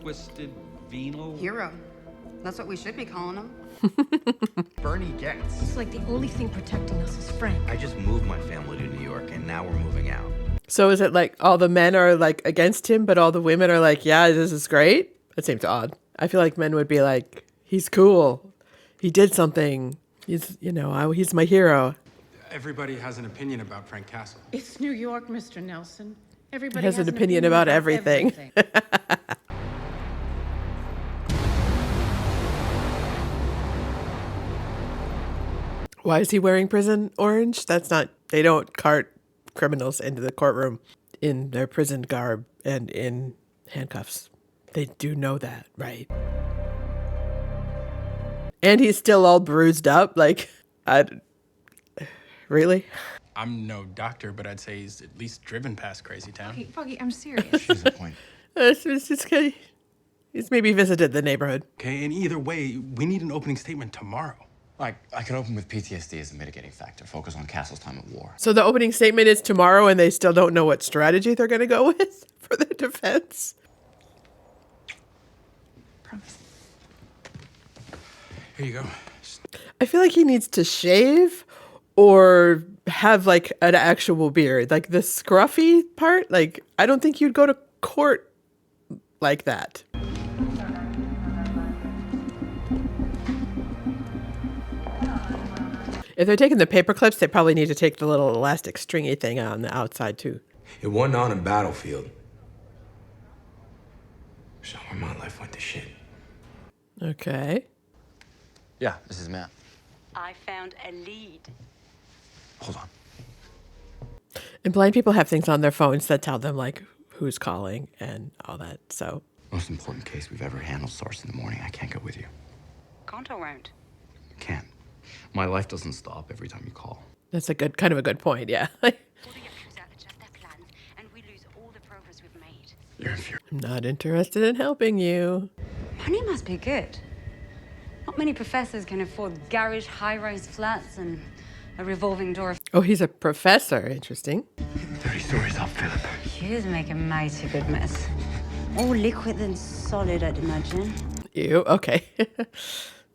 twisted venal hero. That's what we should be calling him. Bernie gets. It's like the only thing protecting us is Frank. I just moved my family to New York, and now we're moving out. So is it like all the men are like against him, but all the women are like, yeah, this is great? That seems odd. I feel like men would be like, he's cool. He did something. He's, you know, he's my hero. Everybody has an opinion about Frank Castle. It's New York, Mr. Nelson. Everybody Has an opinion about everything. Why is he wearing prison orange? That's not, they don't cart criminals into the courtroom in their prison garb and in handcuffs. They do know that, right? And he's still all bruised up. Like, really? I'm no doctor, but I'd say he's at least driven past Crazy Town. Okay, Foggy, I'm serious. She's a point. It's just, he's maybe visited the neighborhood. Okay, and either way, we need an opening statement tomorrow. I can open with PTSD as a mitigating factor. Focus on Castle's time at war. So the opening statement is tomorrow and they still don't know what strategy they're going to go with for their defense. Promise. Here you go. I feel like he needs to shave or have like an actual beard. Like the scruffy part, like I don't think you'd go to court like that. If they're taking the paper clips, they probably need to take the little elastic stringy thing on the outside too. It wasn't on a battlefield. Somewhere my life went to shit. Okay. Yeah, this is Matt. I found a lead. Hold on. And blind people have things on their phones that tell them like who's calling and all that. So Most important case we've ever handled starts in the morning. I can't go with you. Can't or won't? Can't. My life doesn't stop every time you call. that's a kind of a good point. Yeah. All the Yuppies adjust their plans, and we lose all the progress we've made. You're infuriating. I'm not interested in helping you. Money must be good. Not many professors can afford garage high-rise flats and a revolving door. Oh, he's a professor. Interesting. 30 stories up, Philip. You'd make a mighty good mess. More liquid than solid, I'd imagine. Ew. Okay.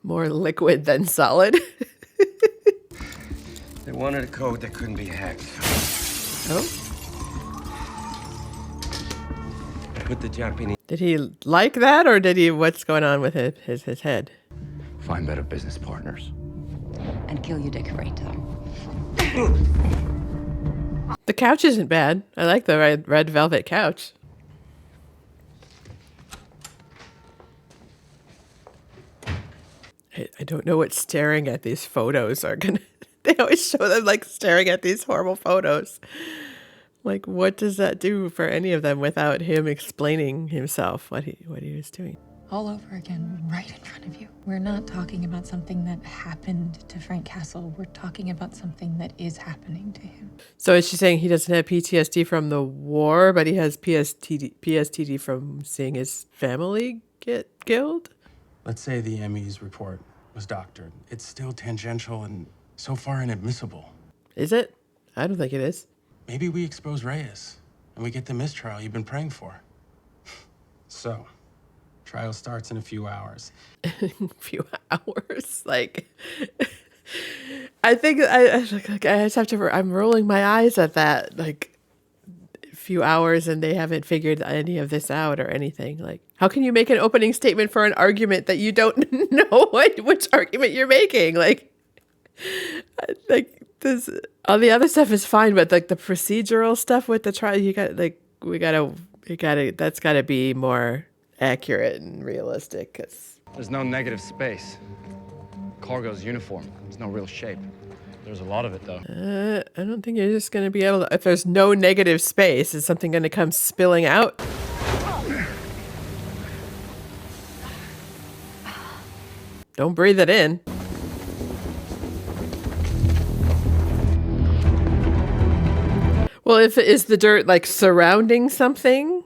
More liquid than solid. They wanted a code that couldn't be hacked. Oh. Put the Japanese... Did he like that, or did he? What's going on with his head? Find better business partners. And kill your decorator. The couch isn't bad. I like the red velvet couch. I don't know what staring at these photos are gonna. They always show them like staring at these horrible photos. Like, what does that do for any of them without him explaining himself what he was doing? All over again, right in front of you. We're not talking about something that happened to Frank Castle. We're talking about something that is happening to him. So is she saying he doesn't have PTSD from the war, but he has PTSD from seeing his family get killed? Let's say the ME's report was doctored. It's still tangential and so far inadmissible. Is it? I don't think it is. Maybe we expose Reyes and we get the mistrial you've been praying for. So, trial starts in a few hours. A few hours? Like, I think I just have to, I'm rolling my eyes at that. Like, a few hours and they haven't figured any of this out or anything. Like, how can you make an opening statement for an argument that you don't know which argument you're making? Like this, all the other stuff is fine, but like the procedural stuff with the trial, that's gotta be more accurate and realistic. 'Cause There's no negative space. Cargo's uniform. There's no real shape. There's a lot of it, though. I don't think you're just gonna be able to, if there's no negative space, is something gonna come spilling out? Don't breathe it in. Well, is the dirt like surrounding something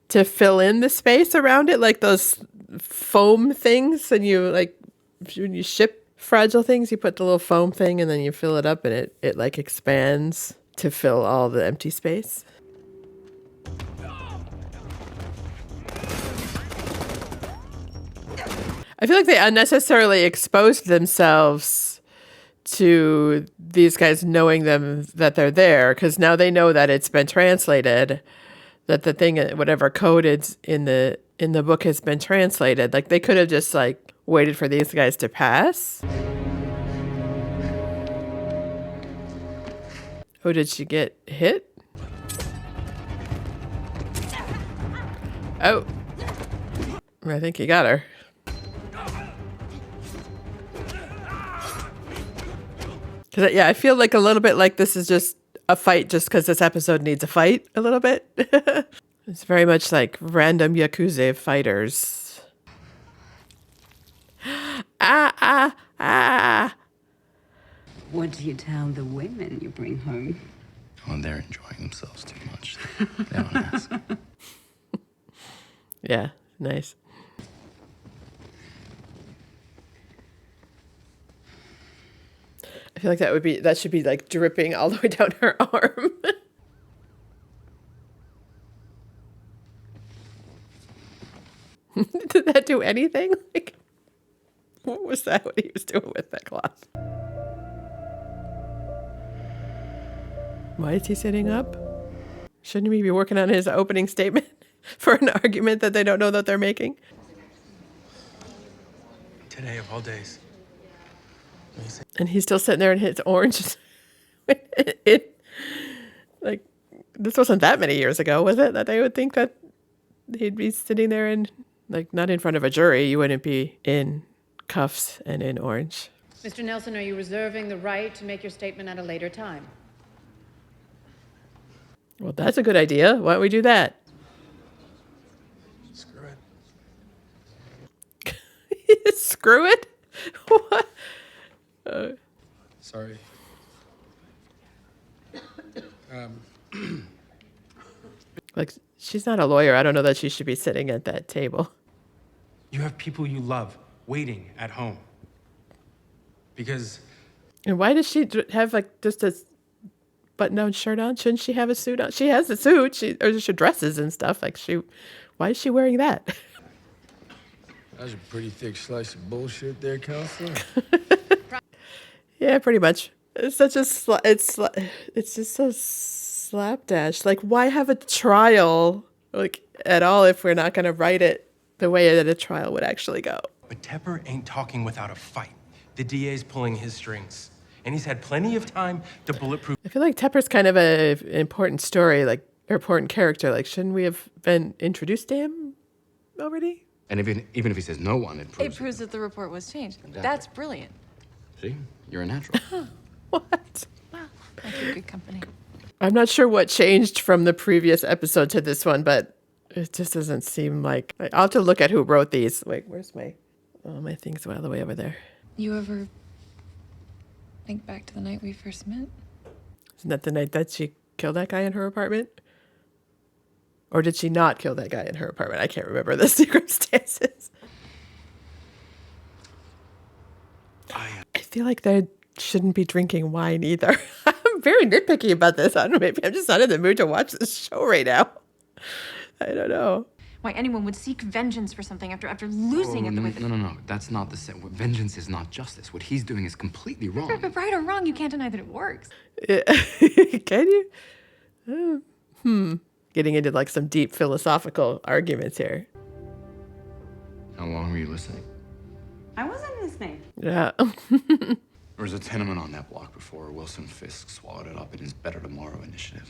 to fill in the space around it, like those foam things, and you like when you ship fragile things, you put the little foam thing and then you fill it up and it like expands to fill all the empty space. I feel like they unnecessarily exposed themselves to these guys knowing them that they're there, because now they know that it's been translated, that the thing, whatever code is in the book has been translated. Like they could have just like waited for these guys to pass. Oh, did she get hit? Oh, I think he got her. Cause yeah, I feel like a little bit like this is just a fight just because this episode needs a fight a little bit. It's very much like random Yakuza fighters. What do you tell the women you bring home? Oh, they're enjoying themselves too much. They don't ask. Yeah, nice. I feel like that should be like dripping all the way down her arm. Did that do anything? Like, what was that? What he was doing with that cloth? Why is he sitting up? Shouldn't he be working on his opening statement for an argument that they don't know that they're making? Today of all days. And he's still sitting there in his orange. Like, this wasn't that many years ago, was it? That they would think that he'd be sitting there in, like, not in front of a jury. You wouldn't be in cuffs and in orange. Mr. Nelson, are you reserving the right to make your statement at a later time? Well, that's a good idea. Why don't we do that? Screw it. Screw it? What? Sorry. Like, she's not a lawyer. I don't know that she should be sitting at that table. You have people you love waiting at home. Because And why does she have, like, just a button-down shirt on? Shouldn't she have a suit on? She has a suit. Or she dresses and stuff. Like, why is she wearing that? That's a pretty thick slice of bullshit there, counselor. Yeah, pretty much. It's such a it's just so slapdash. Like, why have a trial, like, at all if we're not going to write it the way that a trial would actually go? But Tepper ain't talking without a fight. The DA's pulling his strings, and he's had plenty of time to bulletproof. I feel like Tepper's kind of an important story, like, or important character. Like, shouldn't we have been introduced to him already? And even if he says no one, it proves that the report was changed. Exactly. That's brilliant. See? You're a natural. What? Wow. I keep good company. I'm not sure what changed from the previous episode to this one, but it just doesn't seem like... I'll have to look at who wrote these. Wait, where's my... Oh, my thing's all the way over there. You ever think back to the night we first met? Isn't that the night that she killed that guy in her apartment? Or did she not kill that guy in her apartment? I can't remember the circumstances. I feel like they shouldn't be drinking wine either. I'm very nitpicky about this. I don't know, maybe I'm just not in the mood to watch this show right now. I don't know. Why anyone would seek vengeance for something after losing it the way that... No. That's not the same. Vengeance is not justice. What he's doing is completely wrong. But right or wrong, you can't deny that it works. Can you? Getting into, like, some deep philosophical arguments here. How long were you listening? I wasn't listening. Yeah. There was a tenement on that block before Wilson Fisk swallowed it up in his Better Tomorrow initiative.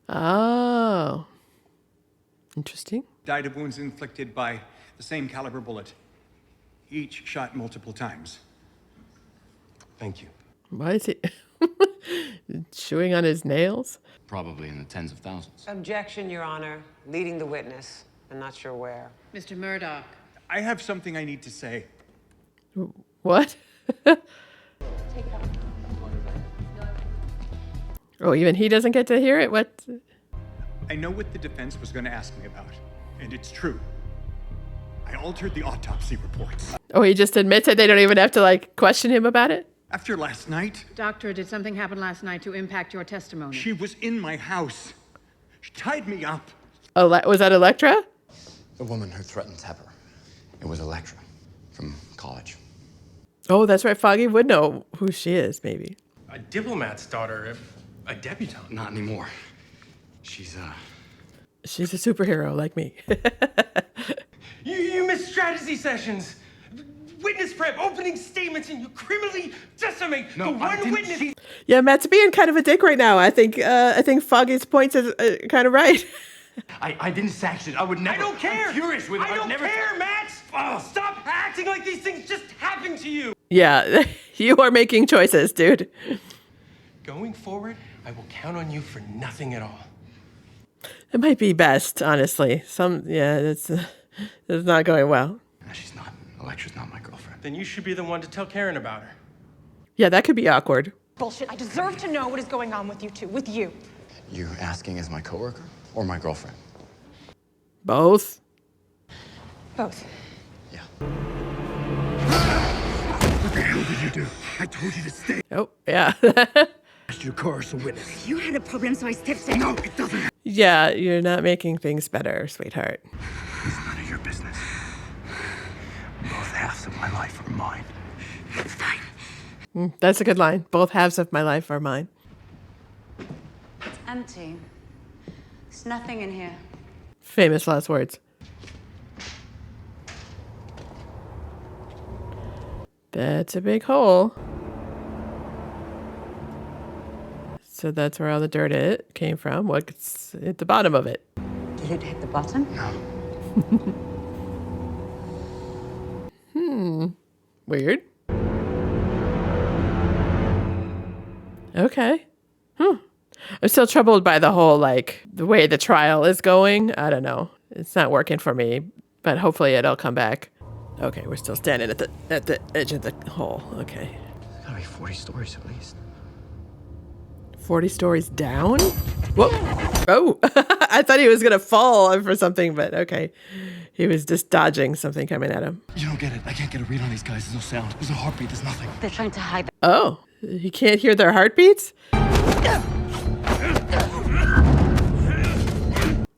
Oh. Interesting. Died of wounds inflicted by the same caliber bullet. Each shot multiple times. Thank you. Why is he chewing on his nails? Probably in the tens of thousands. Objection, Your Honor. Leading the witness. I'm not sure where. Mr. Murdock. I have something I need to say. What? Oh, even he doesn't get to hear it? What? I know what the defense was going to ask me about, and it's true. I altered the autopsy reports. Oh, he just admits it? They don't even have to, like, question him about it? After last night... Doctor, did something happen last night to impact your testimony? She was in my house. She tied me up. Was that Elektra? The woman who threatened Tepper. It was Elektra. from college. Oh, that's right. Foggy would know who she is, maybe. A diplomat's daughter, a debutante. Not anymore. She's a superhero like me. You missed strategy sessions, witness prep, opening statements, and you criminally decimate the one witness. Yeah, Matt's being kind of a dick right now. I think Foggy's points is kind of right. I didn't sanction. I would never. I don't care. I'm furious with it. I don't care, Matt. Stop acting like these things just happened to you. Yeah, you are making choices, dude. Going forward, I will count on you for nothing at all. It might be best, honestly. It's not going well. No, she's not. Elektra's not my girlfriend. Then you should be the one to tell Karen about her. Yeah, that could be awkward. Bullshit. I deserve to know what is going on with you two, with you. You asking as my coworker or my girlfriend? Both. Both. Yeah. What the hell did you do? I told you to stay. Oh, yeah. Your car is a witness. You had a problem, so I stepped in. No, it doesn't. Yeah, you're not making things better, sweetheart. It's none of your business. Both halves of my life are mine. It's fine. That's a good line. Both halves of my life are mine. It's empty. There's nothing in here. Famous last words. That's a big hole. So that's where all the dirt came from. What's at the bottom of it? Did it hit the bottom? No. Weird. Okay. I'm still troubled by the whole, the way the trial is going. I don't know. It's not working for me, but hopefully it'll come back. Okay, we're still standing at the edge of the hole. Okay. There's gotta be 40 stories at least. 40 stories down? Whoa. Oh, I thought he was going to fall for something, but okay. He was just dodging something coming at him. You don't get it. I can't get a read on these guys. There's no sound. There's no heartbeat. There's nothing. They're trying to hide. Oh, he can't hear their heartbeats?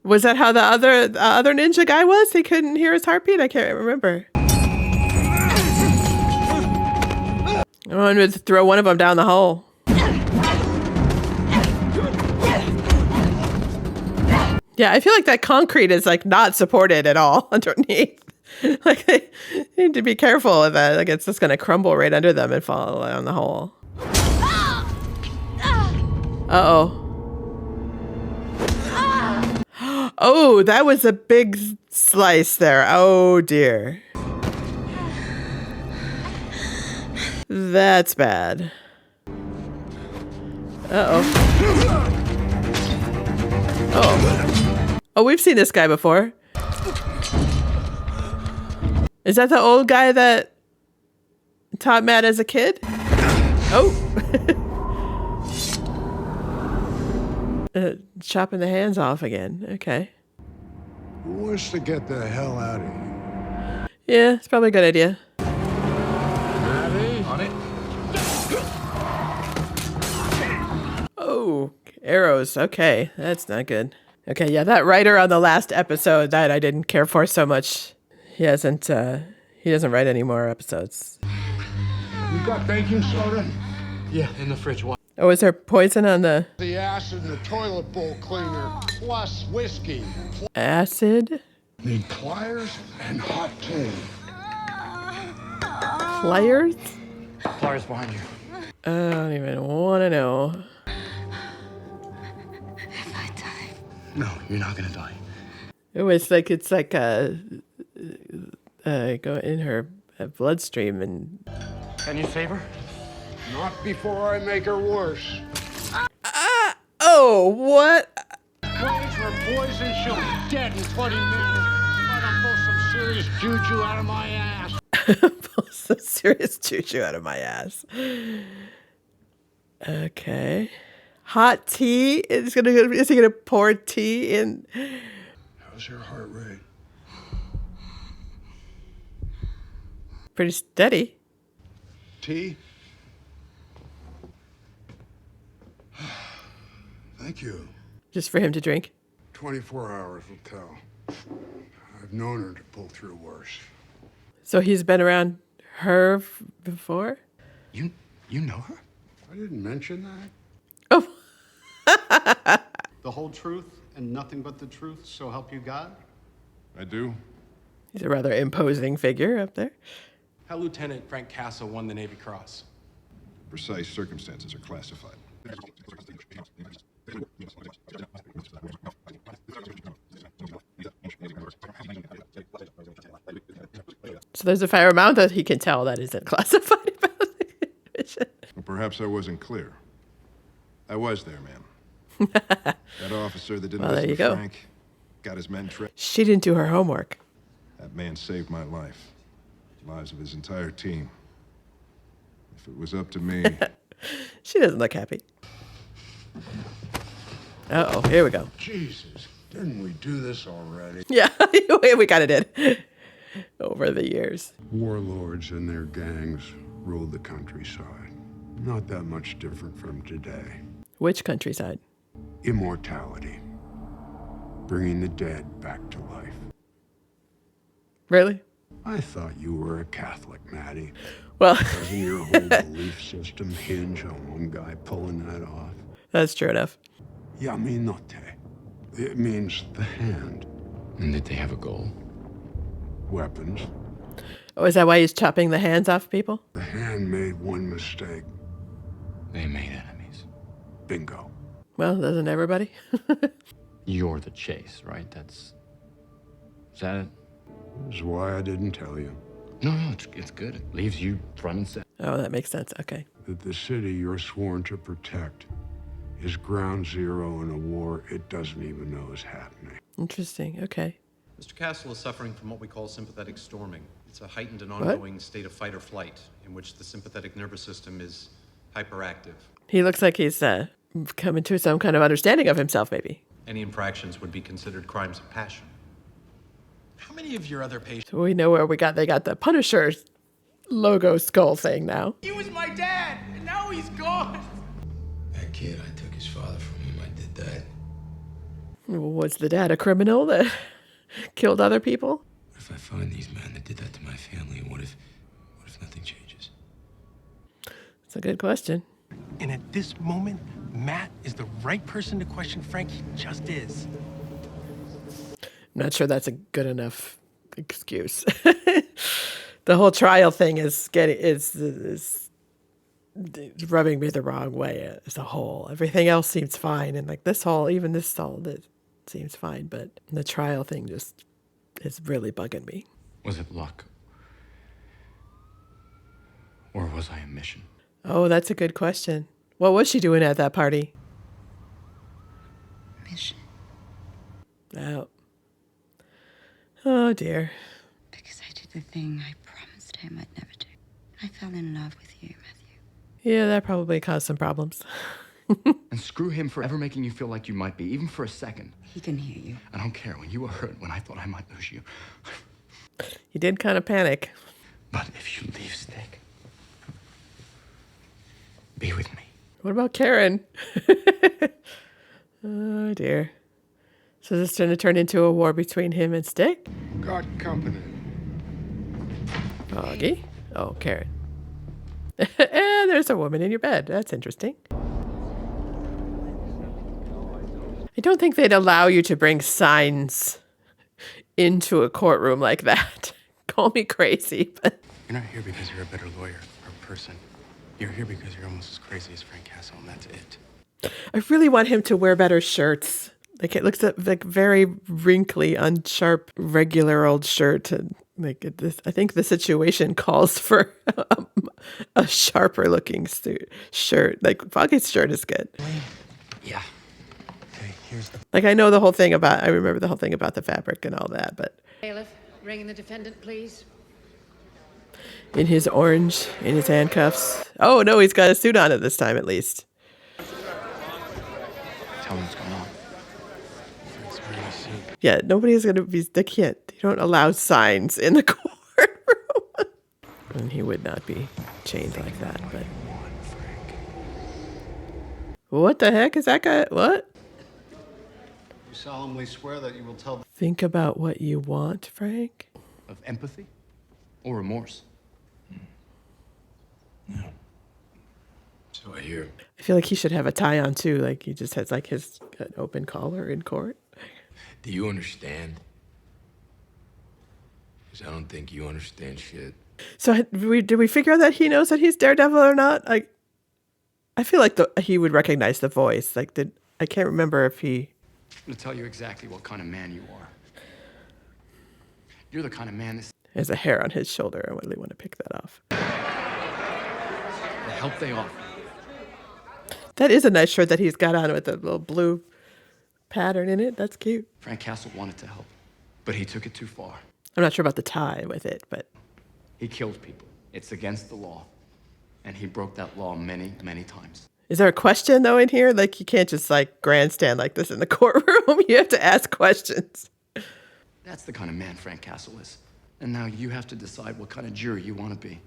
Was that how the other ninja guy was? He couldn't hear his heartbeat? I can't remember. I wanted to throw one of them down the hole. Yeah, I feel like that concrete is not supported at all underneath. They need to be careful with that. It's just going to crumble right under them and fall down the hole. Uh-oh. Oh, that was a big slice there. Oh, dear. That's bad. Uh-oh. Oh, we've seen this guy before. Is that the old guy that taught Matt as a kid? Oh. Chopping the hands off again. Okay. Who wants to get the hell out of here? Yeah, it's probably a good idea. Ready? On it. Oh, arrows. Okay, that's not good. Okay, yeah, that writer on the last episode that I didn't care for so much. He doesn't write any more episodes. You got baking soda? Yeah, in the fridge. What? Oh, is there poison on the The acid in the toilet bowl cleaner, plus whiskey. acid? Need pliers and hot tea. Pliers? Pliers behind you. I don't even want to know. If I die. No, you're not gonna die. It was go in her bloodstream and. Can you save her? Not before I make her worse. Oh, what? Plays her poison, she'll be dead in 20 minutes. I'll pull some serious juju out of my ass. Pull some serious juju out of my ass. Okay. Hot tea? Is he gonna pour tea in? How's your heart rate? Pretty steady. Tea? Thank you. Just for him to drink. 24 hours will tell. I've known her to pull through worse. So he's been around her before? You know her? I didn't mention that. Oh. The whole truth and nothing but the truth, so help you God? I do. He's a rather imposing figure up there. How Lieutenant Frank Castle won the Navy Cross. Precise circumstances are classified. So there's a fair amount that he can tell that isn't classified about the mission. Well, perhaps I wasn't clear. I was there, ma'am. That officer that didn't Well, there listen you to go. Frank got his men trained. She didn't do her homework. That man saved my life. Lives of his entire team. If it was up to me... She doesn't look happy. Uh-oh, here we go. Jesus, didn't we do this already? Yeah, we kind of did. Over the years. Warlords and their gangs ruled the countryside. Not that much different from today. Which countryside? Immortality. Bringing the dead back to life. Really? I thought you were a Catholic, Maddie. Well, doesn't your whole belief system hinge on one guy pulling that off? That's true enough. Yaminote. It means the hand. And did they have a goal? Weapons. Oh, is that why he's chopping the hands off people? The hand made one mistake. They made enemies. Bingo. Well, doesn't everybody? You're the chase, right? Is that it? That's why I didn't tell you. No, it's good. It leaves you front and center. Oh, that makes sense. Okay. That the city you're sworn to protect is ground zero in a war it doesn't even know is happening. Interesting. Okay. Mr. Castle is suffering from what we call sympathetic storming. It's a heightened and ongoing state of fight or flight in which the sympathetic nervous system is hyperactive. He looks like he's coming to some kind of understanding of himself, maybe. Any infractions would be considered crimes of passion. How many of your other patients? So we know where they got the Punisher logo skull thing now. He was my dad, and now he's gone. That kid, I took his father from him. I did that. Was the dad a criminal that killed other people? What if I find these men that did that to my family? And what if nothing changes? That's a good question. And at this moment, Matt is the right person to question Frank. He just is. I'm not sure that's a good enough excuse. The whole trial thing is rubbing me the wrong way as a whole. Everything else seems fine, and like even this seems fine, but the trial thing just is really bugging me. Was it luck? Or was I a mission? Oh, that's a good question. What was she doing at that party? Mission. Oh dear. Because I did the thing I promised him I'd never do. I fell in love with you, Matthew. Yeah, that probably caused some problems. And screw him for ever making you feel like you might be, even for a second. He can hear you. I don't care. When you were hurt, when I thought I might lose you. He did kind of panic. But if you leave Stick, be with me. What about Karen? Oh dear. So this is going to turn into a war between him and Stick? Got company. Foggy. Oh, Karen. And there's a woman in your bed. That's interesting. I don't think they'd allow you to bring signs into a courtroom like that. Call me crazy, but... You're not here because you're a better lawyer or person. You're here because you're almost as crazy as Frank Castle, and that's it. I really want him to wear better shirts. Like, it looks like very wrinkly, unsharp, regular old shirt. And like this, I think the situation calls for a sharper looking shirt. Like, Foggy's shirt is good. Yeah. Okay, here's the... Like, I remember the whole thing about the fabric and all that, but... Bailiff, ring in the defendant, please. In his orange, in his handcuffs. Oh, no, he's got a suit on at this time, at least. Tell him what's going on. Yeah, nobody's going to be... They don't allow signs in the courtroom. And he would not be chained like that, but... What the heck is that guy? What? You solemnly swear that you will tell... Think about what you want, Frank. Of empathy? Or remorse. So I hear. I feel like he should have a tie on too. Like he just has like his open collar in court. Do you understand? Because I don't think you understand shit. So did we figure out that he knows that he's Daredevil or not? Like, I feel like he would recognize the voice. Like, I can't remember if he. I'm gonna tell you exactly what kind of man you are. You're the kind of man this. There's a hair on his shoulder. I really want to pick that off. The help they offer. That is a nice shirt that he's got on with a little blue pattern in it. That's cute. Frank Castle wanted to help, but he took it too far. I'm not sure about the tie with it, but. He killed people. It's against the law. And he broke that law many, many times. Is there a question though in here? Like you can't just like grandstand like this in the courtroom. You have to ask questions. That's the kind of man Frank Castle is. And now you have to decide what kind of jury you want to be.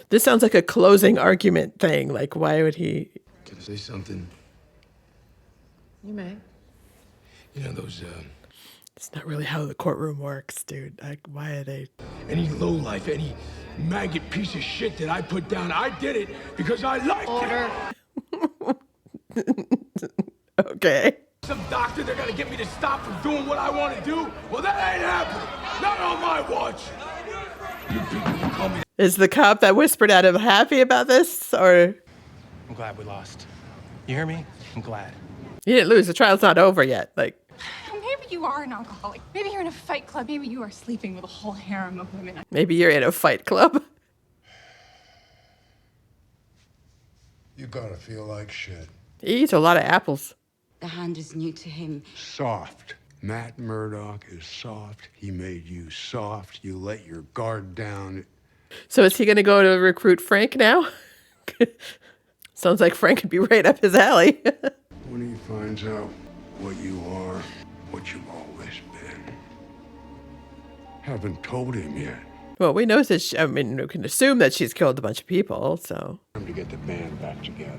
This sounds like a closing argument thing. Like why would he? Can I say something? You may. You know those, It's not really how the courtroom works, dude. Like, why are they? Any lowlife, any maggot piece of shit that I put down, I did it because I liked it. Okay. Some doctor, they're gonna get me to stop from doing what I want to do? Well, that ain't happening. Not on my watch. You people can call me. Is the cop that whispered at him happy about this, or? I'm glad we lost. You hear me? I'm glad. You didn't lose. The trial's not over yet. Like. Maybe you are an alcoholic. Maybe you're in a fight club. Maybe you are sleeping with a whole harem of women. Maybe you're in a fight club. You gotta feel like shit. He eats a lot of apples. The Hand is new to him. Soft. Matt Murdock is soft. He made you soft. You let your guard down. So is he going to go to recruit Frank now? Sounds like Frank could be right up his alley. When he finds out what you are, what you've always been. Haven't told him yet. Well, we know that. I mean, we can assume that she's killed a bunch of people. So. Time to get the band back together.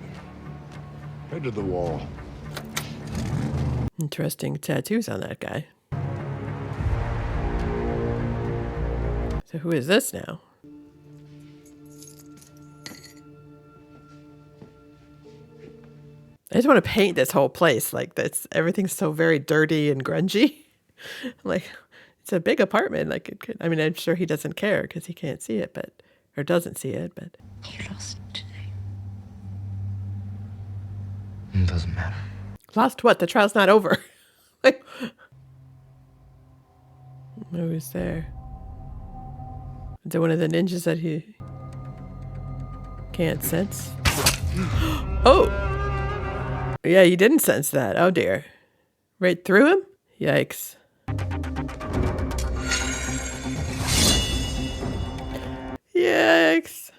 Head to the wall. Interesting tattoos on that guy. So who is this now? I just want to paint this whole place like that's everything's so very dirty and grungy. Like it's a big apartment. Like it could. I mean, I'm sure he doesn't care because he can't see it, but or doesn't see it. But You lost today. It doesn't matter. Lost what? The trial's not over. Like who's there? Is it one of the ninjas that he can't sense? Oh. Yeah, you didn't sense that. Oh dear. Right through him? Yikes. Yikes.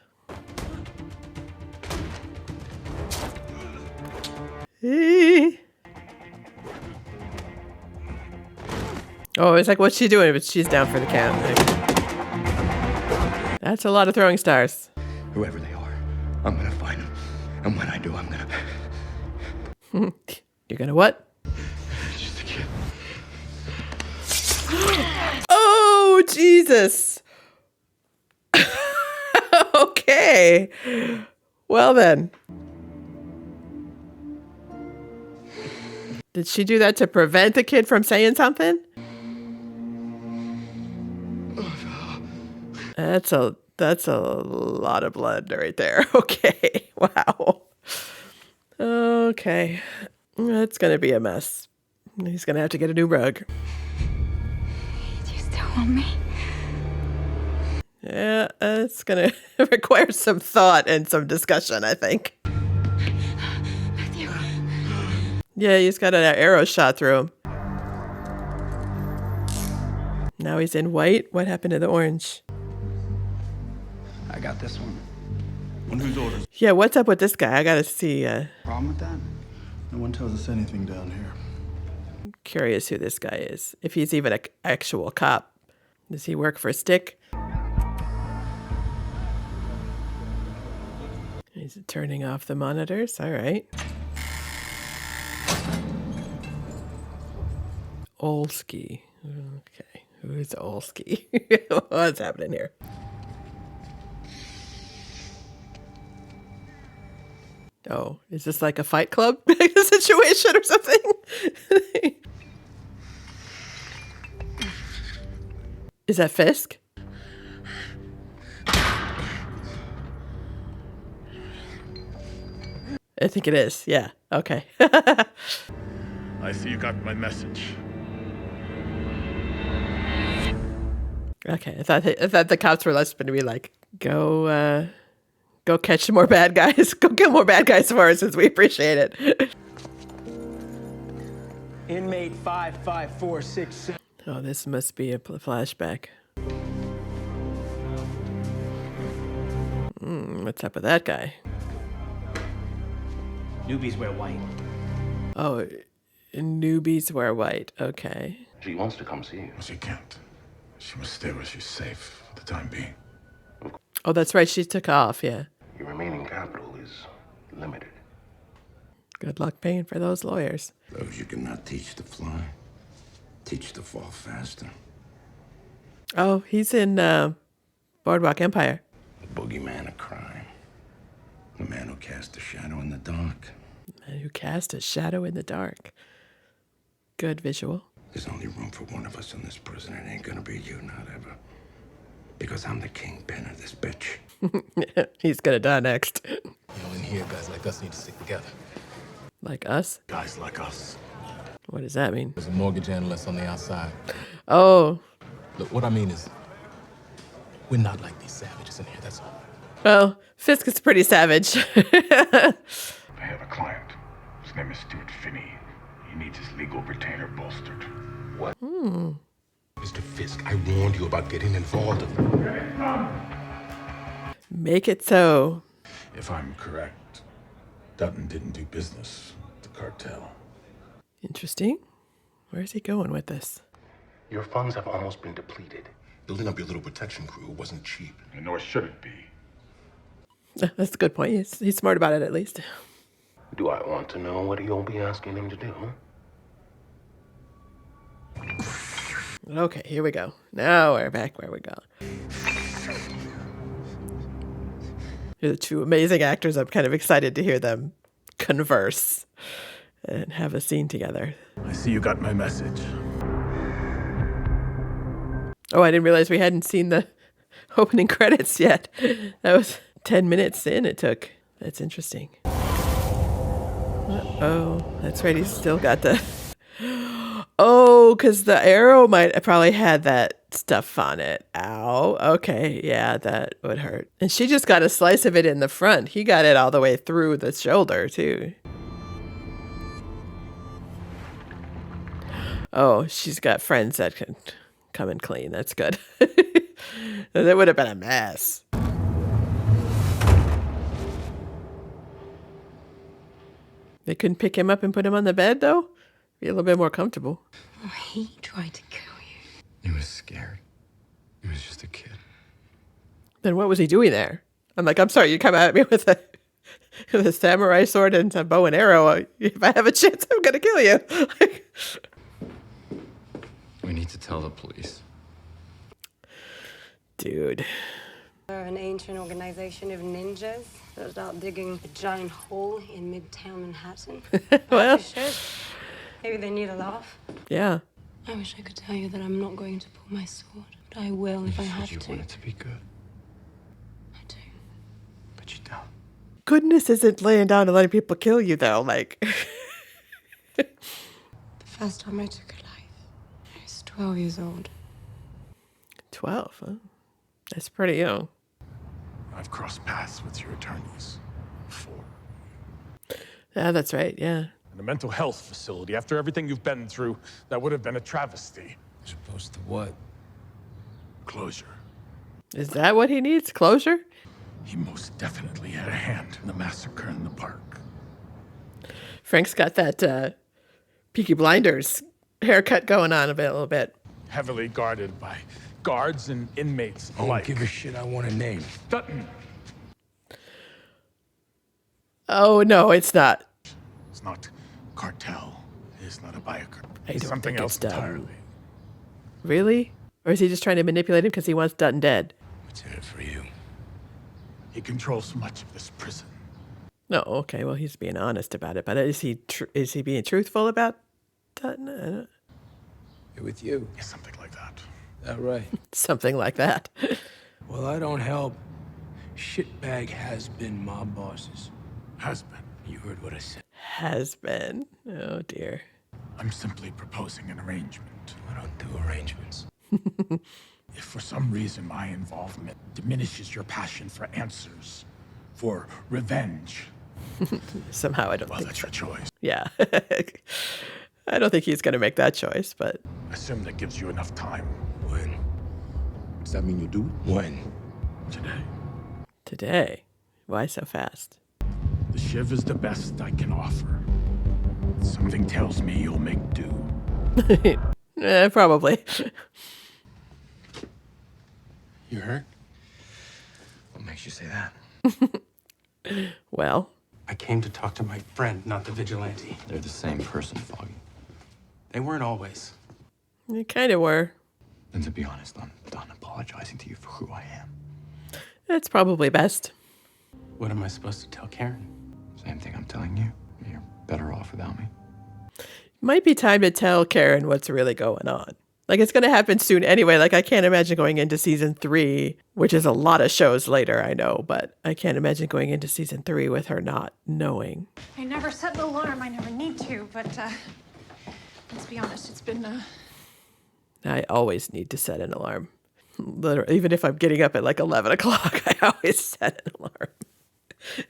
Oh, it's like, what's she doing? But she's down for the count. That's a lot of throwing stars. Whoever they are, I'm gonna find them. And when I do, I'm gonna... You're gonna what? Just a kid. Oh, Jesus. Okay. Well then. Did she do that to prevent the kid from saying something? That's a lot of blood right there. Okay. Wow. Okay. That's going to be a mess. He's going to have to get a new rug. Do you still want me? Yeah, it's going to require some thought and some discussion, I think. Matthew. Yeah, he's got an arrow shot through him. Now he's in white. What happened to the orange? I got this one. On whose orders? Yeah, what's up with this guy? I got to see. Problem with that? No one tells us anything down here. I'm curious who this guy is. If he's even an actual cop. Does he work for Stick? He's turning off the monitors. All right. Olski. Okay. Who's Olski? What's happening here? Oh, is this like a Fight Club situation or something? Is that Fisk? I think it is. Yeah. Okay. I see you got my message. Okay. I thought the cops were less going to be like, go catch some more bad guys. Go kill more bad guys for us, since we appreciate it. Inmate 55467. Oh, this must be a flashback. What's up with that guy? Newbies wear white. Oh, newbies wear white. Okay. She wants to come see you. She can't. She must stay where she's safe for the time being. Oh, that's right. She took off. Yeah. Your remaining capital is limited. Good luck paying for those lawyers. Those you cannot teach to fly, teach to fall faster. Oh, he's in Boardwalk Empire. The boogeyman of crime. The man who cast a shadow in the dark. The man who cast a shadow in the dark. Good visual. There's only room for one of us in this prison. It ain't gonna be you, not ever. Because I'm the kingpin of this bitch. He's gonna die next. You know, in here, guys like us need to stick together. Like us? Guys like us. What does that mean? There's a mortgage analyst on the outside. Oh. Look, what I mean is, we're not like these savages in here, that's all. Well, Fisk is pretty savage. I have a client. His name is Stuart Finney. He needs his legal retainer bolstered. What? Mr. Fisk, I warned you about getting involved. Make it so. If I'm correct, Dutton didn't do business with the cartel. Interesting. Where's he going with this? Your funds have almost been depleted. Building up your little protection crew wasn't cheap. And nor should it be. That's a good point. He's smart about it, at least. Do I want to know what you'll be asking him to do? Okay, here we go. Now we're back where we go. You're the two amazing actors. I'm kind of excited to hear them converse and have a scene together. I see you got my message. Oh, I didn't realize we hadn't seen the opening credits yet. That was 10 minutes in it took. That's interesting. Uh-oh. That's right. He's still got the... Oh, because the arrow might have probably had that stuff on it. Ow. Okay. Yeah, that would hurt. And she just got a slice of it in the front. He got it all the way through the shoulder, too. Oh, she's got friends that can come and clean. That's good. That would have been a mess. They couldn't pick him up and put him on the bed, though? Be a little bit more comfortable. Oh, he tried to kill you. He was scared. He was just a kid. Then what was he doing there? I'm like, I'm sorry, you come at me with a samurai sword and a bow and arrow. If I have a chance, I'm going to kill you. We need to tell the police. Dude. They're an ancient organization of ninjas that are out digging a giant hole in Midtown Manhattan. Well, Maybe they need a laugh. Yeah. I wish I could tell you that I'm not going to pull my sword, but I will if I have You to. want it to be good. I do. But you don't. Goodness isn't laying down and letting people kill you, though. Like, The first time I took a life, I was 12 years old. 12, huh? That's pretty young. I've crossed paths with your attorneys before. Yeah, that's right. Yeah. In a mental health facility, after everything you've been through, that would have been a travesty. As opposed to what? Closure. Is that what he needs? Closure? He most definitely had a hand in the massacre in the park. Frank's got that Peaky Blinders haircut going on a little bit. Heavily guarded by guards and inmates alike. Don't give a shit, I want a name. Dutton. Oh, no, it's not. It's not cartel. It's not a biker. I It's don't something think else it's Dutton. entirely. Really? Or is he just trying to manipulate him because he wants Dutton dead? What's in it for you? He controls much of this prison. No, okay. Well, he's being honest about it, but is he being truthful about that? You're with you. Yeah, something like that. That right? Something like that. Well, I don't help. Shitbag has been mob bosses. Has been. You heard what I said. Has been. Oh dear. I'm simply proposing an arrangement. I don't do arrangements. If for some reason my involvement diminishes your passion for answers, for revenge, Somehow I don't think that's your choice. Yeah. I don't think he's going to make that choice, but Assume that gives you enough time. When? Does that mean you do it? When? Today. today. Why so fast? The shiv is the best I can offer. Something tells me you'll make do. Probably. You hurt? What makes you say that? Well, I came to talk to my friend, not the vigilante. They're the same person, Foggy. They weren't always. you kind of were. And to be honest, I'm done apologizing to you for who I am. It's probably best. What am I supposed to tell Karen? Same thing I'm telling you. You're better off without me. Might be time to tell Karen what's really going on. Like, it's going to happen soon anyway. Like, I can't imagine going into season 3, which is a lot of shows later, I know, but I can't imagine going into season 3 with her not knowing. I never set an alarm. I never need to, but let's be honest, it's been I always need to set an alarm. Literally, even if I'm getting up at like 11 o'clock, I always set an alarm.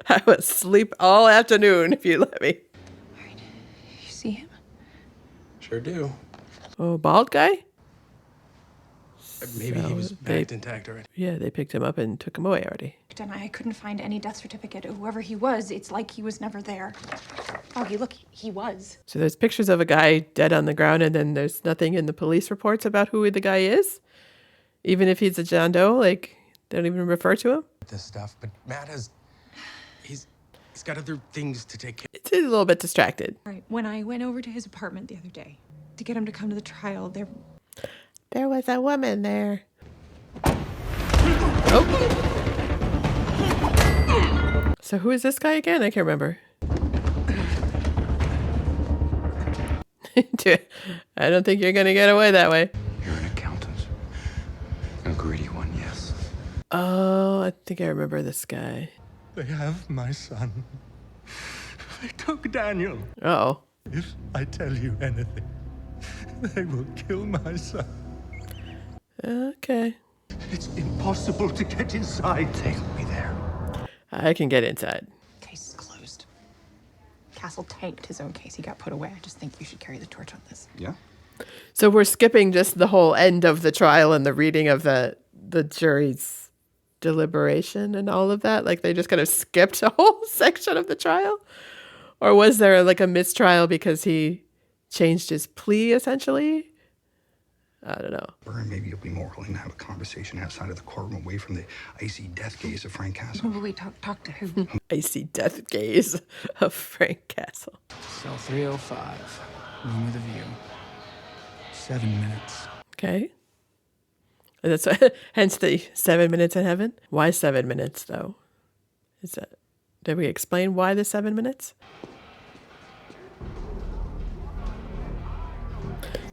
I would sleep all afternoon if you let me. You see him? Sure do. Oh, bald guy? Maybe he was So bagged intact already. Yeah, they picked him up and took him away already. And I couldn't find any death certificate. Whoever he was, it's like he was never there. Foggy, look, he was. So there's pictures of a guy dead on the ground, and then there's nothing in the police reports about who the guy is? Even if he's a John Doe, like, they don't even refer to him? This stuff, but Matt has... He's got other things to take care of. It's a little bit distracted. Right. When I went over to his apartment the other day to get him to come to the trial, There was a woman there. Oh. So who is this guy again? I can't remember. I don't think you're going to get away that way. You're an accountant. A greedy one, yes. Oh, I think I remember this guy. They have my son. They took Daniel. Uh-oh. If I tell you anything, they will kill my son. Okay. It's impossible to get inside. Take me there. I can get inside. Case is closed. Castle tanked his own case. He got put away. I just think you should carry the torch on this. Yeah? So we're skipping just the whole end of the trial and the reading of the jury's deliberation and all of that? Like, they just kind of skipped a whole section of the trial? Or was there like a mistrial because he changed his plea, essentially? I don't know. Or maybe you'll be more willing to have a conversation outside of the courtroom, away from the icy death gaze of Frank Castle. Who will we talk to? Who? Icy death gaze of Frank Castle. Cell 305. Room with a view. 7 minutes. Okay. And that's hence the 7 minutes in heaven. Why 7 minutes, though? Is that? Did we explain why the 7 minutes?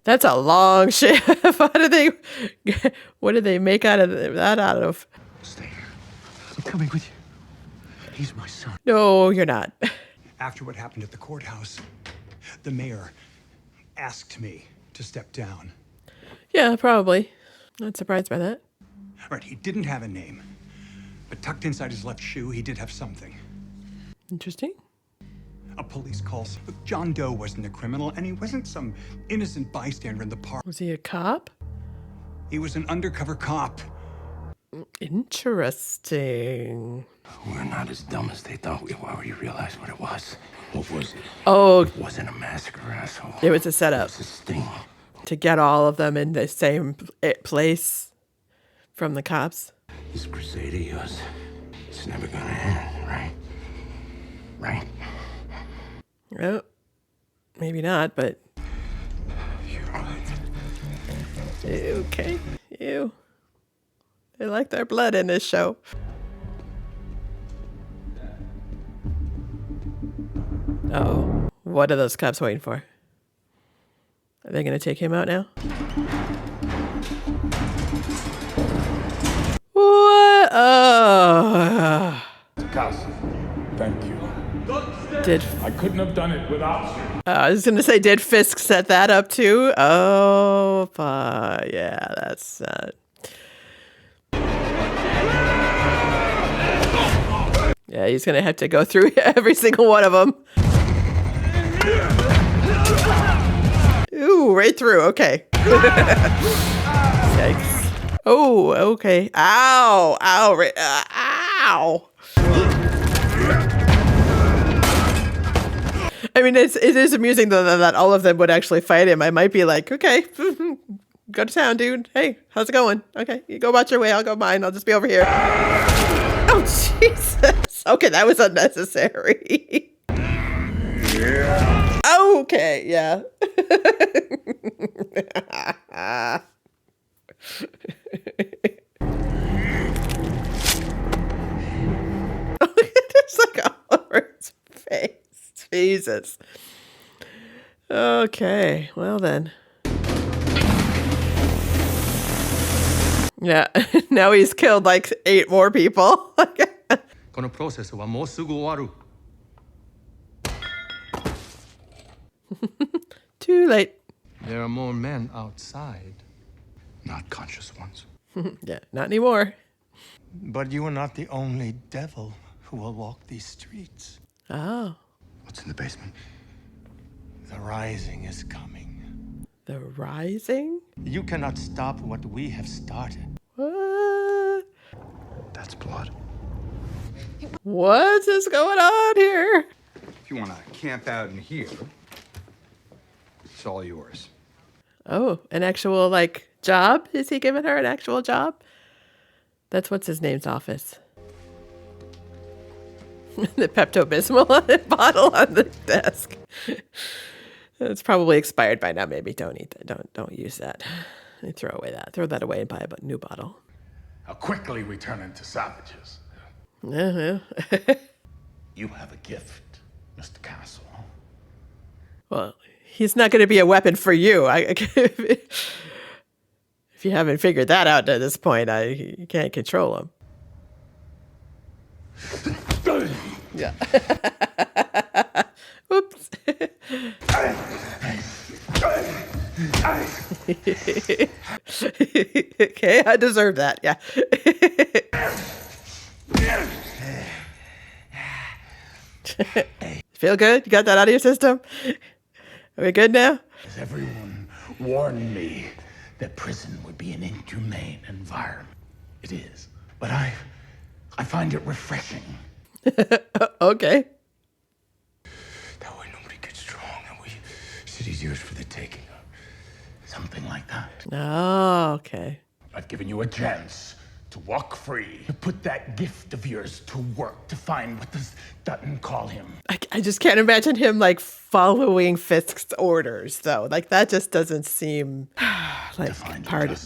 That's a long shift. What do they make out of that out of? Stay here. I'm coming with you. He's my son. No, you're not. After what happened at the courthouse, the mayor asked me to step down. Yeah, probably. Not surprised by that. Right, he didn't have a name, but tucked inside his left shoe, he did have something. Interesting. A police call. Look, John Doe wasn't a criminal, and he wasn't some innocent bystander in the park. Was he a cop? He was an undercover cop. Interesting. We're not as dumb as they thought we were. Already realized what it was. What was it? Oh. It wasn't a massacre, asshole. It was a setup. It was a sting. To get all of them in the same place from the cops. This crusade of yours, it's never gonna end, right? Right? Oh, maybe not, but... You're right. Okay. Ew. They like their blood in this show. Uh-oh. What are those cops waiting for? Are they going to take him out now? What? Oh. Castle, thank you. Did I couldn't have done it without you. I was going to say, did Fisk set that up too? Oh, yeah, that's sad. Yeah, he's going to have to go through every single one of them. Ooh, right through. Okay. Yikes. Oh, okay. Ow. Ow. Ow. I mean, it is amusing though that all of them would actually fight him. I might be like, okay, go to town, dude. Hey, how's it going? Okay, you go about your way. I'll go mine. I'll just be over here. Oh, Jesus. Okay, that was unnecessary. Okay, yeah. It's like all over his face. Jesus. Okay, well then. Yeah, now he's killed like 8 more people. Too late. There are more men outside. Not conscious ones. Yeah, not anymore. But you are not the only devil who will walk these streets. Oh. What's in the basement? The rising is coming. The rising? You cannot stop what we have started. What? That's blood. What is going on here? If you want to camp out in here, it's all yours. Oh, an actual, like, job? Is he giving her an actual job? That's what's his name's office. The Pepto-Bismol bottle on the desk. It's probably expired by now. Maybe don't eat that. Don't use that. Throw away that. Throw that away and buy a new bottle. How quickly we turn into savages. Uh-huh. You have a gift, Mr. Castle. Well, he's not going to be a weapon for you. If you haven't figured that out at this point, you can't control him. Yeah. Oops. Okay, I deserve that. Yeah. Feel good? You got that out of your system? Are we good now? As everyone warned me that prison would be an inhumane environment. It is. But I find it refreshing. Okay. That way nobody gets strong and city's yours for the taking. Something like that. Oh, okay. I've given you a chance to walk free, to put that gift of yours to work, to find what does Dutton call him. I just can't imagine him like following Fisk's orders though. Like that just doesn't seem like part of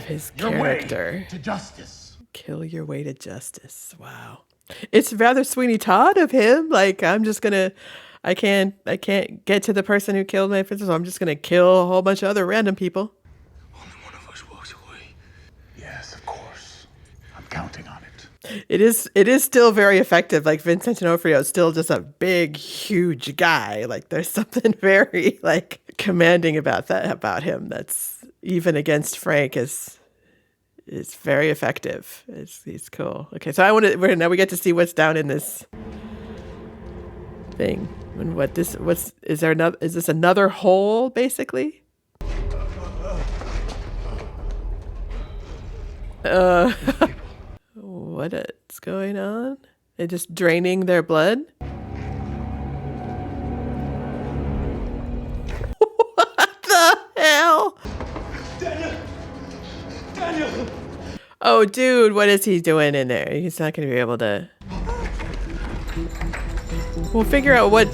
his character. To justice. Kill your way to justice. Wow. It's rather Sweeney Todd of him. Like I can't get to the person who killed my sister, so I'm just gonna kill a whole bunch of other random people. Yes, of course. I'm counting on it. It is still very effective. Like Vincent D'Onofrio is still just a big, huge guy. Like there's something very like commanding about him that's even against Frank is very effective. He's cool. Okay, so now we get to see what's down in this thing. And is this another hole basically? What's going on? They're just draining their blood? What the hell? Daniel! Oh, dude, what is he doing in there? He's not going to be able to... We'll figure out what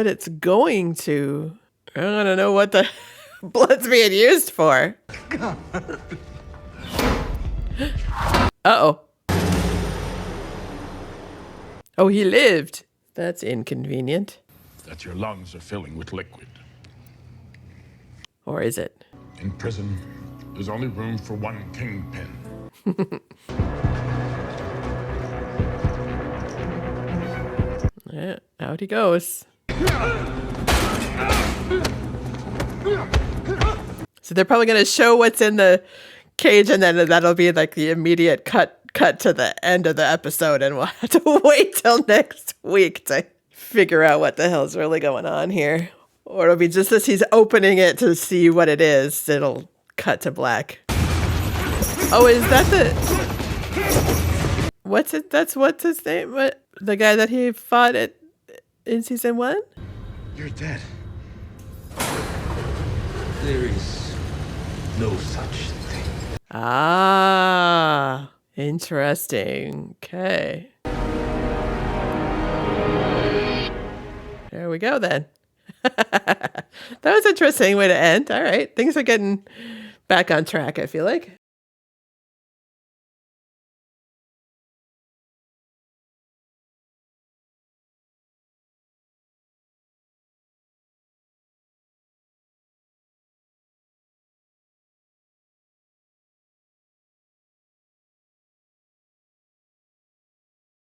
it's going to. I don't know what the blood's being used for. Uh-oh. Oh, he lived. That's inconvenient. That your lungs are filling with liquid. Or is it? In prison, there's only room for one kingpin. Yeah, out he goes. So they're probably going to show what's in the cage, and then that'll be like the immediate cut to the end of the episode, and we'll have to wait till next week to figure out what the hell's really going on here. Or it'll be just as he's opening it to see what it is, it'll cut to black. Oh, is that what's his name? What, the guy that he fought in season 1? You're dead. There is no such thing. Ah, interesting. Okay. There we go then. That was an interesting way to end. All right. Things are getting back on track, I feel like.